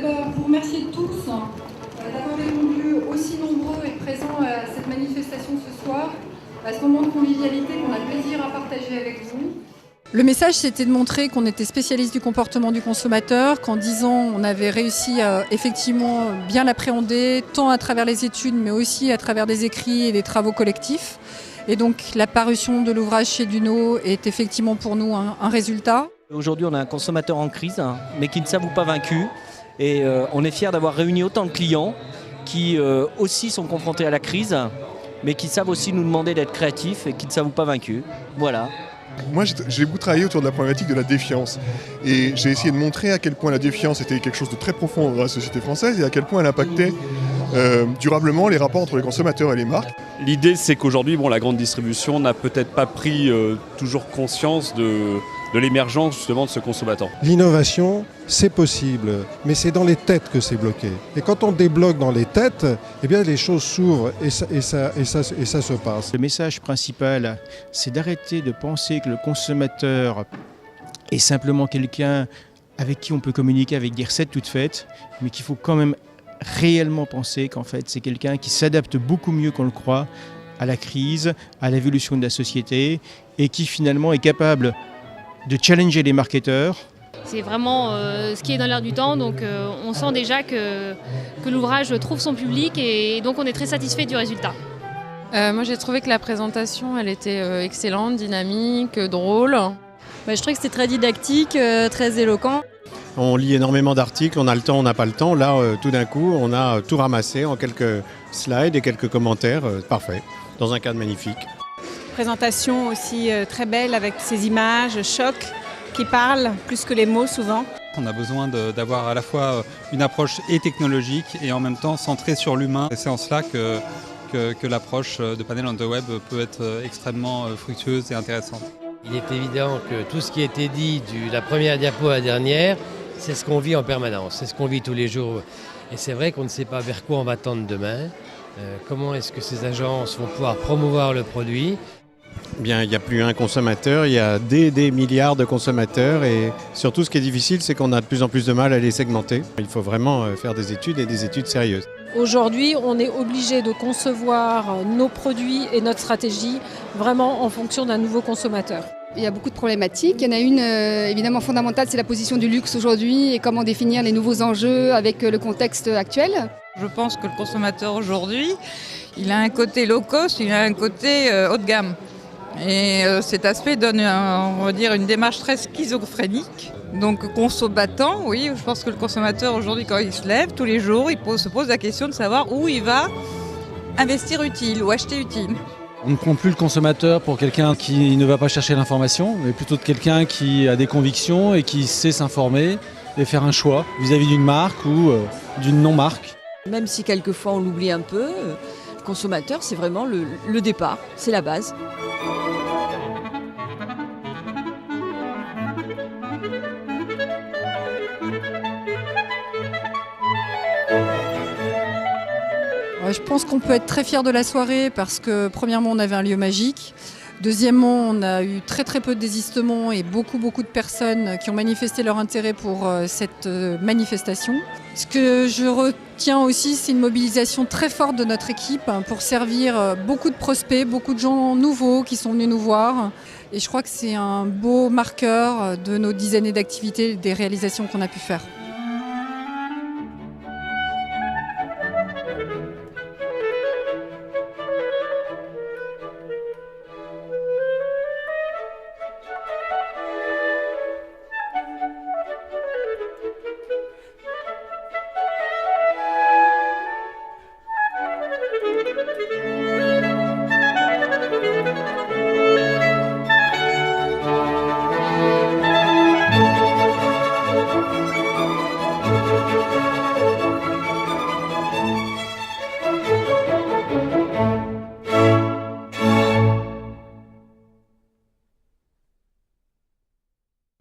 d'abord vous remercier tous d'avoir répondu aussi nombreux et présents à cette manifestation ce soir, à ce moment de convivialité qu'on a plaisir à partager avec vous. Le message, c'était de montrer qu'on était spécialiste du comportement du consommateur, qu'en 10 ans, on avait réussi à effectivement bien l'appréhender, tant à travers les études, mais aussi à travers des écrits et des travaux collectifs. Et donc, la parution de l'ouvrage chez Duno est effectivement pour nous un résultat. Aujourd'hui, on a un consommateur en crise, mais qui ne s'avoue pas vaincu. Et on est fiers d'avoir réuni autant de clients qui aussi sont confrontés à la crise, mais qui savent aussi nous demander d'être créatifs et qui ne s'avouent pas vaincus. Voilà. Moi, j'ai beaucoup travaillé autour de la problématique de la défiance. Et j'ai essayé de montrer à quel point la défiance était quelque chose de très profond dans la société française et à quel point elle impactait durablement les rapports entre les consommateurs et les marques. L'idée, c'est qu'aujourd'hui, la grande distribution n'a peut-être pas pris toujours conscience de l'émergence justement de ce consommateur. L'innovation, c'est possible, mais c'est dans les têtes que c'est bloqué. Et quand on débloque dans les têtes, eh bien les choses s'ouvrent et ça se passe. Le message principal, c'est d'arrêter de penser que le consommateur est simplement quelqu'un avec qui on peut communiquer avec des recettes toutes faites, mais qu'il faut quand même réellement penser qu'en fait c'est quelqu'un qui s'adapte beaucoup mieux qu'on le croit à la crise, à l'évolution de la société et qui finalement est capable de challenger les marketeurs. C'est vraiment ce qui est dans l'air du temps, donc on sent déjà que l'ouvrage trouve son public et donc on est très satisfait du résultat. Moi j'ai trouvé que la présentation elle était excellente, dynamique, drôle. Je trouvais que c'était très didactique, très éloquent. On lit énormément d'articles, on a le temps, on n'a pas le temps. Là, tout d'un coup, on a tout ramassé en quelques slides et quelques commentaires. Parfait, dans un cadre magnifique. Présentation aussi très belle avec ces images, choc, qui parlent plus que les mots souvent. On a besoin d'avoir à la fois une approche et technologique et en même temps centrée sur l'humain. Et c'est en cela que l'approche de Panel on the Web peut être extrêmement fructueuse et intéressante. Il est évident que tout ce qui a été dit de la première diapo à la dernière, c'est ce qu'on vit en permanence, c'est ce qu'on vit tous les jours. Et c'est vrai qu'on ne sait pas vers quoi on va tendre demain. Comment est-ce que ces agences vont pouvoir promouvoir le produit ? Bien, il n'y a plus un consommateur, il y a des milliards de consommateurs et surtout ce qui est difficile, c'est qu'on a de plus en plus de mal à les segmenter. Il faut vraiment faire des études et des études sérieuses. Aujourd'hui, on est obligé de concevoir nos produits et notre stratégie vraiment en fonction d'un nouveau consommateur. Il y a beaucoup de problématiques. Il y en a une évidemment fondamentale, c'est la position du luxe aujourd'hui et comment définir les nouveaux enjeux avec le contexte actuel. Je pense que le consommateur aujourd'hui, il a un côté low cost, il a un côté haut de gamme. Et cet aspect donne, on va dire, une démarche très schizophrénique. Donc consommateur, oui, je pense que le consommateur aujourd'hui, quand il se lève tous les jours, se pose la question de savoir où il va investir utile ou acheter utile. On ne prend plus le consommateur pour quelqu'un qui ne va pas chercher l'information, mais plutôt de quelqu'un qui a des convictions et qui sait s'informer et faire un choix vis-à-vis d'une marque ou d'une non-marque. Même si quelquefois on l'oublie un peu, le consommateur c'est vraiment le départ, c'est la base. Je pense qu'on peut être très fiers de la soirée parce que premièrement on avait un lieu magique. Deuxièmement, on a eu très peu de désistements et beaucoup de personnes qui ont manifesté leur intérêt pour cette manifestation. Ce que je retiens aussi, c'est une mobilisation très forte de notre équipe pour servir beaucoup de prospects, beaucoup de gens nouveaux qui sont venus nous voir. Et je crois que c'est un beau marqueur de nos 10 années d'activité, des réalisations qu'on a pu faire.